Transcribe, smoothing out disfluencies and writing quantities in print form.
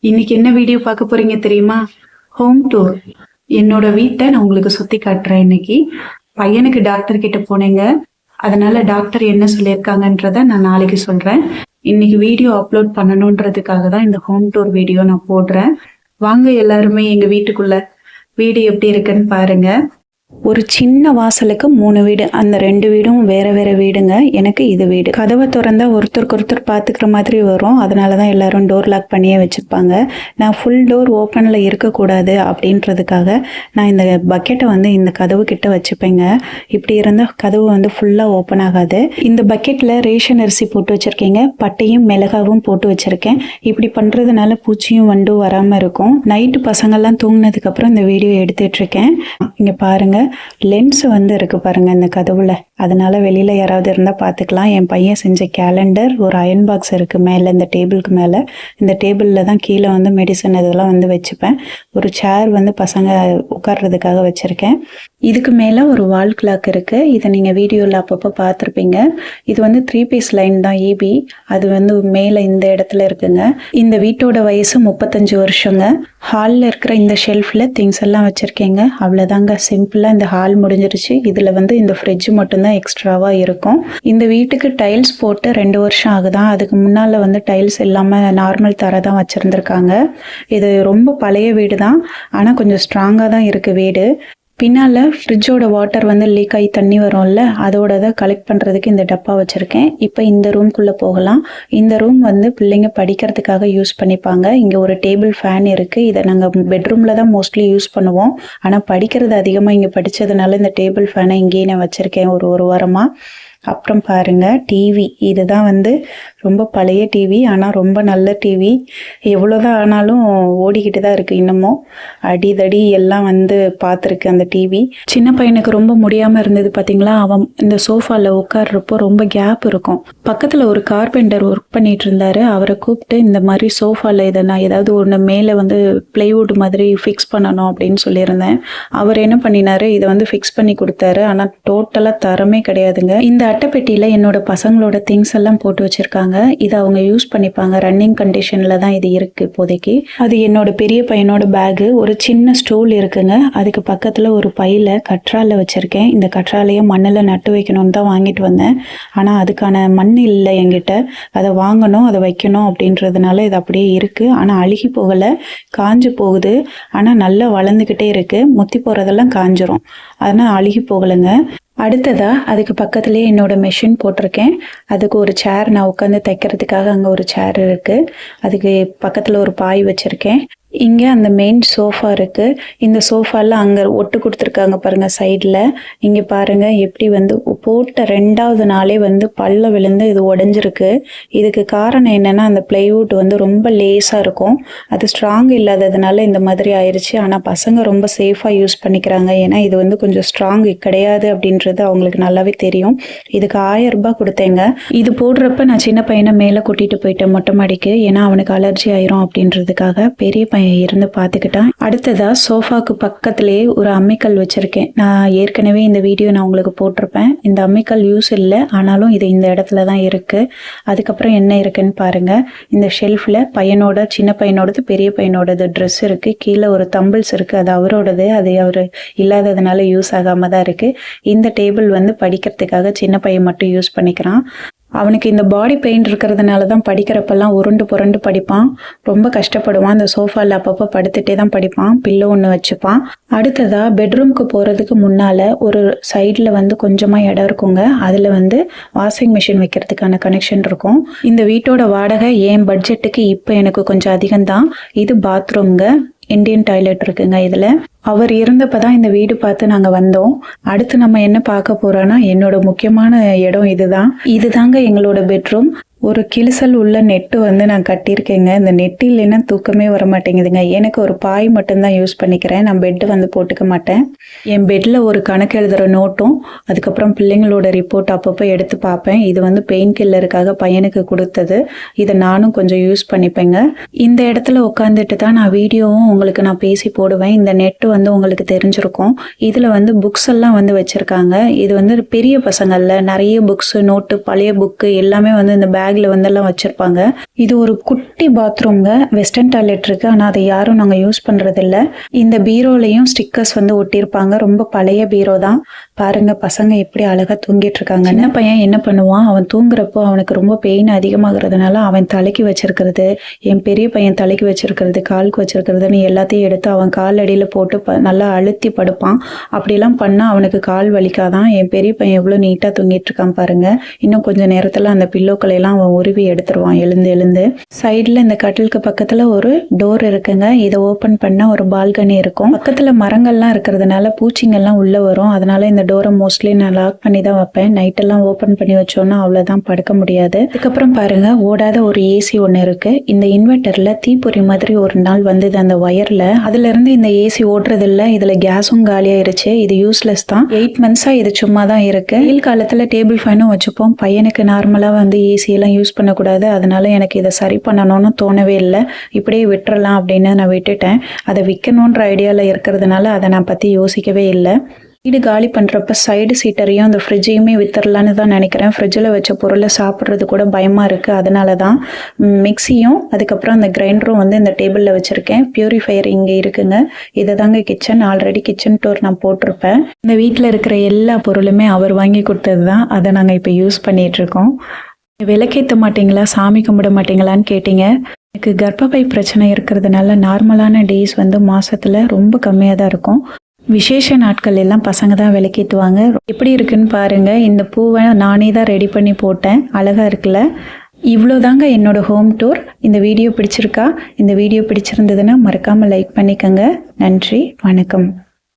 இன்னைக்கு என்ன வீடியோ பார்க்க போறீங்க தெரியுமா? Home tour. என்னோட வீட்டை நான் உங்களுக்கு சுத்தி காட்டுறேன். இன்னைக்கு பையனுக்கு டாக்டர் கிட்ட போனேங்க. அதனால டாக்டர் என்ன சொல்லியிருக்காங்கன்றத நான் நாளைக்கு சொல்றேன். இன்னைக்கு வீடியோ அப்லோட் பண்ணணுன்றதுக்காக தான் இந்த ஹோம் டூர் வீடியோ நான் போடுறேன். வாங்க எல்லாருமே எங்க வீட்டுக்குள்ள. வீடு எப்படி இருக்குன்னு பாருங்க. ஒரு சின்ன வாசலுக்கு 3 வீடு. அந்த 2 வீடும் வேற வேற வீடுங்க. எனக்கு இது வீடு. கதவை திறந்தா ஒருத்தருக்கு ஒருத்தர் பார்த்துக்கிற மாதிரி வரும். அதனால தான் எல்லாரும் டோர் லாக் பண்ணியே வச்சுருப்பாங்க. நான் ஃபுல் டோர் ஓப்பனில் இருக்கக்கூடாது அப்படின்றதுக்காக நான் இந்த பக்கெட்டை வந்து இந்த கதவு கிட்ட வச்சுப்பேங்க. இப்படி இருந்தால் கதவு வந்து ஃபுல்லாக ஓப்பன் ஆகாது. இந்த பக்கெட்டில் ரேஷன் அரிசி போட்டு வச்சுருக்கேங்க. பட்டையும் மிளகாவும் போட்டு வச்சுருக்கேன். இப்படி பண்ணுறதுனால பூச்சியும் வண்டும் வராமல் இருக்கும். நைட்டு பசங்கள்லாம் தூங்கினதுக்கப்புறம் இந்த வீடியோ எடுத்துட்ருக்கேன். இங்கே பாருங்கள், லென்ஸ் வந்து இருக்கு பாருங்க இந்த கதவுல. அதனால வெளியில யாராவது இருந்தா பாத்துக்கலாம். என் பையன் செஞ்ச கேலண்டர், ஒரு அயன் பாக்ஸ் இருக்கு மேல இந்த டேபிளுக்கு மேல. இந்த டேபிள்ல தான் கீழே வந்து மெடிசன் இதெல்லாம் வந்து வச்சுப்பேன். ஒரு சேர் வந்து பசங்க உட்கார்றதுக்காக வச்சிருக்கேன். இதுக்கு மேல ஒரு வால் கிளாக் இருக்கு. இதை நீங்க வீடியோல அப்பப்போ பார்த்துருப்பீங்க. இது வந்து 3 பீஸ் லைன் தான், EB. அது வந்து மேல இந்த இடத்துல இருக்குங்க. இந்த வீட்டோட வயசு 35 வருஷங்க. ஹாலில் இருக்கிற இந்த ஷெல்ஃபில் திங்ஸ் எல்லாம் வச்சுருக்கேங்க. அவ்வளோதாங்க, சிம்பிளாக இந்த ஹால் முடிஞ்சிருச்சு. இதில் வந்து இந்த ஃப்ரிட்ஜ் மட்டும்தான் எக்ஸ்ட்ராவாக இருக்கும். இந்த வீட்டுக்கு டைல்ஸ் போட்டு 2 வருஷம் ஆகுதான். அதுக்கு முன்னால் வந்து டைல்ஸ் இல்லாமல் நார்மல் தரை தான் வச்சுருந்துருக்காங்க. இது ரொம்ப பழைய வீடு தான், ஆனால் கொஞ்சம் ஸ்ட்ராங்காக தான் இருக்குது வீடு. பின்னால் ஃப்ரிட்ஜோட வாட்டர் வந்து லீக் ஆகி தண்ணி வரும்ல, அதோட தான் கலெக்ட் பண்ணுறதுக்கு இந்த டப்பா வச்சுருக்கேன். இப்போ இந்த ரூம்குள்ளே போகலாம். இந்த ரூம் வந்து பிள்ளைங்க படிக்கிறதுக்காக யூஸ் பண்ணிப்பாங்க. இங்கே ஒரு டேபிள் ஃபேன் இருக்குது. இதை நாங்கள் பெட்ரூமில் தான் மோஸ்ட்லி யூஸ் பண்ணுவோம். ஆனால் படிக்கிறது அதிகமாக இங்கே படித்ததுனால இந்த டேபிள் ஃபேனை இங்கேயே நான் வச்சுருக்கேன் ஒரு வாரமாக. அப்புறம் பாருங்கள், டிவி. இதுதான் வந்து ரொம்ப பழைய டிவி, ஆனால் ரொம்ப நல்ல டிவி. எவ்வளோதான் ஆனாலும் ஓடிக்கிட்டு தான் இருக்குது இன்னமும். அடிதடி எல்லாம் வந்து பார்த்துருக்கு அந்த டிவி. சின்ன பையனுக்கு ரொம்ப முடியாமல் இருந்தது பார்த்தீங்களா? அவன் இந்த சோஃபாவில் உட்கார்றப்போ ரொம்ப கேப் இருக்கும். பக்கத்தில் ஒரு கார்பெண்டர் ஒர்க் பண்ணிட்டு இருந்தார். அவரை கூப்பிட்டு இந்த மாதிரி சோஃபாவில் இதை நான் ஏதாவது ஒன்று மேலே வந்து பிளைவுட் மாதிரி ஃபிக்ஸ் பண்ணணும் அப்படின்னு சொல்லியிருந்தேன். அவர் என்ன பண்ணினார், இதை வந்து ஃபிக்ஸ் பண்ணி கொடுத்தாரு. ஆனால் டோட்டலாக தரமே கிடையாதுங்க. இந்த அட்டைப்பெட்டியில் என்னோட பசங்களோட திங்ஸ் எல்லாம் போட்டு வச்சுருக்காங்க. இதை அவங்க யூஸ் பண்ணிப்பாங்க. ரன்னிங் கண்டிஷனில் தான் இது இருக்குது இப்போதைக்கு. அது என்னோட பெரிய பையனோட பேகு. ஒரு சின்ன ஸ்டூல் இருக்குங்க. அதுக்கு பக்கத்தில் ஒரு பையில் கற்றாழை வச்சுருக்கேன். இந்த கற்றாழையை மண்ணில் நட்டு வைக்கணும்னு தான் வாங்கிட்டு வந்தேன். ஆனால் அதுக்கான மண் இல்லை என்கிட்ட. அதை வாங்கணும், அதை வைக்கணும் அப்படின்றதுனால இது அப்படியே இருக்குது. ஆனால் அழுகி போகலை, காஞ்சு போகுது. ஆனால் நல்லா வளர்ந்துக்கிட்டே இருக்குது. முத்தி போகிறதெல்லாம் காஞ்சிரும். அதனால் அழுகி போகலைங்க. அடுத்ததா அதுக்கு பக்கத்துலேயே என்னோட மெஷின் போட்டிருக்கேன். அதுக்கு ஒரு சேர், நான் உட்காந்து தைக்கிறதுக்காக அங்கே ஒரு சேர் இருக்குது. அதுக்கு பக்கத்தில் ஒரு பாய் வச்சுருக்கேன். இங்கே அந்த மெயின் சோஃபா இருக்குது. இந்த சோஃபாவில் அங்கே ஒட்டு கொடுத்துருக்காங்க பாருங்கள் சைடில். இங்கே பாருங்கள் எப்படி வந்து போட்ட 2வது நாளே வந்து பல்ல விழுந்து இது உடஞ்சிருக்கு. இதுக்கு காரணம் என்னென்னா, அந்த பிளைவுட் வந்து ரொம்ப லேஸாக இருக்கும். அது ஸ்ட்ராங் இல்லாததுனால இந்த மாதிரி ஆயிடுச்சு. ஆனால் பசங்க ரொம்ப சேஃபாக யூஸ் பண்ணிக்கிறாங்க. ஏன்னா இது வந்து கொஞ்சம் ஸ்ட்ராங் கிடையாது அப்படின்றது அவங்களுக்கு நல்லாவே தெரியும். இதுக்கு 1000 ரூபாய் கொடுத்தேங்க. இது போடுறப்ப நான் சின்ன பையனை மேலே கூட்டிகிட்டு போயிட்டேன் மொட்டை மாடிக்கு. ஏன்னா அவனுக்கு அலர்ஜி ஆயிரும் அப்படின்றதுக்காக. பெரிய பையன் இருந்து பார்த்துக்கிட்டான். அடுத்ததா சோஃபாக்கு பக்கத்திலேயே ஒரு அம்மிக்கல் வச்சிருக்கேன். நான் ஏற்கனவே இந்த வீடியோ நான் உங்களுக்கு போட்டிருப்பேன். இந்த அம்மிக்கல் யூஸ் இல்லை, ஆனாலும் இது இந்த இடத்துல தான் இருக்கு. அதுக்கப்புறம் என்ன இருக்குன்னு பாருங்க. இந்த ஷெல்ஃப்ல பையனோட, சின்ன பையனோடது, பெரிய பையனோடது ட்ரெஸ் இருக்கு. கீழே ஒரு தம்பிள்ஸ் இருக்கு. அது அவரோடது. அது அவர் இல்லாததுனால யூஸ் ஆகாம தான் இருக்கு. இந்த டேபிள் வந்து படிக்கிறதுக்காக சின்ன பையன் மட்டும் யூஸ் பண்ணிக்கிறான். அவனுக்கு இந்த பாடி பெயின் இருக்கிறதுனால தான் படிக்கிறப்பெல்லாம் உருண்டு புரண்டு படிப்பான். ரொம்ப கஷ்டப்படுவான். இந்த சோஃபாவில் அப்பப்போ படுத்துகிட்டே தான் படிப்பான். பில்லோ ஒன்று வச்சுப்பான். அடுத்ததாக பெட்ரூம்க்கு போகிறதுக்கு முன்னால் ஒரு சைடில் வந்து கொஞ்சமாக இடம் இருக்குங்க. அதில் வந்து வாஷிங் மிஷின் வைக்கிறதுக்கான கனெக்ஷன் இருக்கும். இந்த வீட்டோட வாடகை என் பட்ஜெட்டுக்கு இப்போ எனக்கு கொஞ்சம் அதிகம்தான். இது பாத்ரூம்ங்க. இந்தியன் டாய்லெட் இருக்குங்க இதில். அவர் இருந்தப்போ தான் இந்த வீடு பார்த்து நாங்கள் வந்தோம். அடுத்து நம்ம என்ன பார்க்க போகிறோன்னா, என்னோட முக்கியமான இடம் இதுதாங்க எங்களோட பெட்ரூம். ஒரு கிழிசல் உள்ள நெட்டு வந்து நான் கட்டியிருக்கேங்க. இந்த நெட்டு இல்லைன்னா தூக்கமே வர மாட்டேங்குதுங்க. எனக்கு ஒரு பாய் மட்டும்தான் யூஸ் பண்ணிக்கிறேன். நான் பெட்டு வந்து போட்டுக்க மாட்டேன். என் பெட்டில் ஒரு கணக்கு எழுதுகிற நோட்டும், அதுக்கப்புறம் பிள்ளைங்களோட ரிப்போர்ட் அப்பப்போ எடுத்து பார்ப்பேன். இது வந்து பெயின் கில்லருக்காக பையனுக்கு கொடுத்தது. இதை நானும் கொஞ்சம் யூஸ் பண்ணிப்பேங்க. இந்த இடத்துல உட்காந்துட்டு தான் நான் வீடியோவும் உங்களுக்கு நான் பேசி போடுவேன். இந்த நெட்டு வந்து உங்களுக்கு தெரிஞ்சிருக்கும். இதில் வந்து புக்ஸ் எல்லாம் வந்து வச்சுருக்காங்க. இது வந்து பெரிய பசங்களில் நிறைய புக்ஸு, நோட்டு, பழைய புக்கு எல்லாமே வந்து இந்த பேக் பேக்கில் வந்தெல்லாம் வச்சுருப்பாங்க. இது ஒரு குட்டி பாத்ரூம்ங்க. வெஸ்டர்ன் டாய்லெட் இருக்குது, ஆனால் அதை யாரும் நாங்கள் யூஸ் பண்ணுறதில்ல. இந்த பீரோலையும் ஸ்டிக்கர்ஸ் வந்து ஒட்டியிருப்பாங்க. ரொம்ப பழைய பீரோ தான். பாருங்கள் பசங்க எப்படி அழகாக தூங்கிட்டு இருக்காங்க. சின்ன பையன் என்ன பண்ணுவான், அவன் தூங்குறப்போ அவனுக்கு ரொம்ப பெயின் அதிகமாகிறதுனால அவன் தலைக்கு வச்சிருக்கிறது, என் பெரிய பையன் தலைக்கு வச்சிருக்கிறது, காலுக்கு வச்சிருக்கிறதுன்னு எல்லாத்தையும் எடுத்து அவன் கால் அடியில் போட்டு நல்லா அழுத்தி படுப்பான். அப்படிலாம் பண்ணால் அவனுக்கு கால் வலிக்காதான். என் பெரிய பையன் எவ்வளோ நீட்டாக தூங்கிட்டு இருக்கான் பாருங்க. இன்னும் கொஞ்சம் நேரத்தில் அந்த பில்லோக்களை எல்லாம் அவன் உருவி எடுத்துருவான் எழுந்து. சைடில் இந்த கட்டிலுக்கு பக்கத்தில் ஒரு டோர் இருக்குங்க. இதை ஓப்பன் பண்ணால் ஒரு பால்கனி இருக்கும். பக்கத்தில் மரங்கள்லாம் இருக்கிறதுனால பூச்சிங்கெல்லாம் உள்ளே வரும். அதனால இந்த டோரை மோஸ்ட்லி நான் லாக் பண்ணி தான் வைப்பேன். நைட்டெல்லாம் ஓப்பன் பண்ணி வச்சோன்னா அவ்வளோதான், படுக்க முடியாது. அதுக்கப்புறம் பாருங்க ஓடாத ஒரு ஏசி ஒன்று இருக்கு. இந்த இன்வெர்டரில் தீப்பொறி மாதிரி ஒரு நாள் வந்தது அந்த ஒயரில். அதுல இருந்து இந்த ஏசி ஓடுறது இல்லை. இதில் கேஸும் காலியாயிருச்சு. இது யூஸ்லெஸ் தான். 8 மந்த்ஸாக இது சும்மா தான் இருக்கு. வெயில் காலத்தில் டேபிள் ஃபேனும் வச்சுப்போம். பையனுக்கு நார்மலாக வந்து ஏசியெல்லாம் யூஸ் பண்ணக்கூடாது. அதனால எனக்கு இதை சரி பண்ணணும்னு தோணவே இல்லை. இப்படியே விட்டுறலாம் அப்படின்னு நான் விட்டுட்டேன். அதை விற்கணுன்ற ஐடியாவில் இருக்கிறதுனால அதை நான் பற்றி யோசிக்கவே இல்லை. வீடு காலி பண்ணுறப்ப சைடு சீட்டரையும் அந்த ஃப்ரிட்ஜையுமே வித்துடலான்னு தான் நினைக்கிறேன். ஃப்ரிட்ஜில் வச்ச பொருளை சாப்பிட்றது கூட பயமாக இருக்குது. அதனால தான் மிக்சியும் அதுக்கப்புறம் அந்த கிரைண்டரும் வந்து இந்த டேபிளில் வச்சுருக்கேன். பியூரிஃபையர் இங்கே இருக்குங்க. இதை தாங்க கிச்சன். ஆல்ரெடி கிச்சன் டோர் நான் போட்டிருப்பேன். இந்த வீட்டில் இருக்கிற எல்லா பொருளுமே அவர் வாங்கி கொடுத்தது தான். அதை நாங்கள் இப்போ யூஸ் பண்ணிகிட்ருக்கோம். விளக்கேற்ற மாட்டிங்களா, சாமி கும்பிட மாட்டிங்களான்னு கேட்டிங்க. எனக்கு கர்ப்பப்பை பிரச்சனை இருக்கிறதுனால நார்மலான டேஸ் வந்து மாதத்தில் ரொம்ப கம்மியாக தான் இருக்கும். விசேஷ நாட்கள் எல்லாம் பசங்க தான் விளக்கேற்றுவாங்க. எப்படி இருக்குன்னு பாருங்க. இந்த பூவை நானே தான் ரெடி பண்ணி போட்டேன். அழகா இருக்குல்ல. இவ்வளோதாங்க என்னோட ஹோம் டூர். இந்த வீடியோ பிடிச்சிருக்கா? இந்த வீடியோ பிடிச்சிருந்ததுன்னா மறக்காமல் லைக் பண்ணிக்கோங்க. நன்றி, வணக்கம்.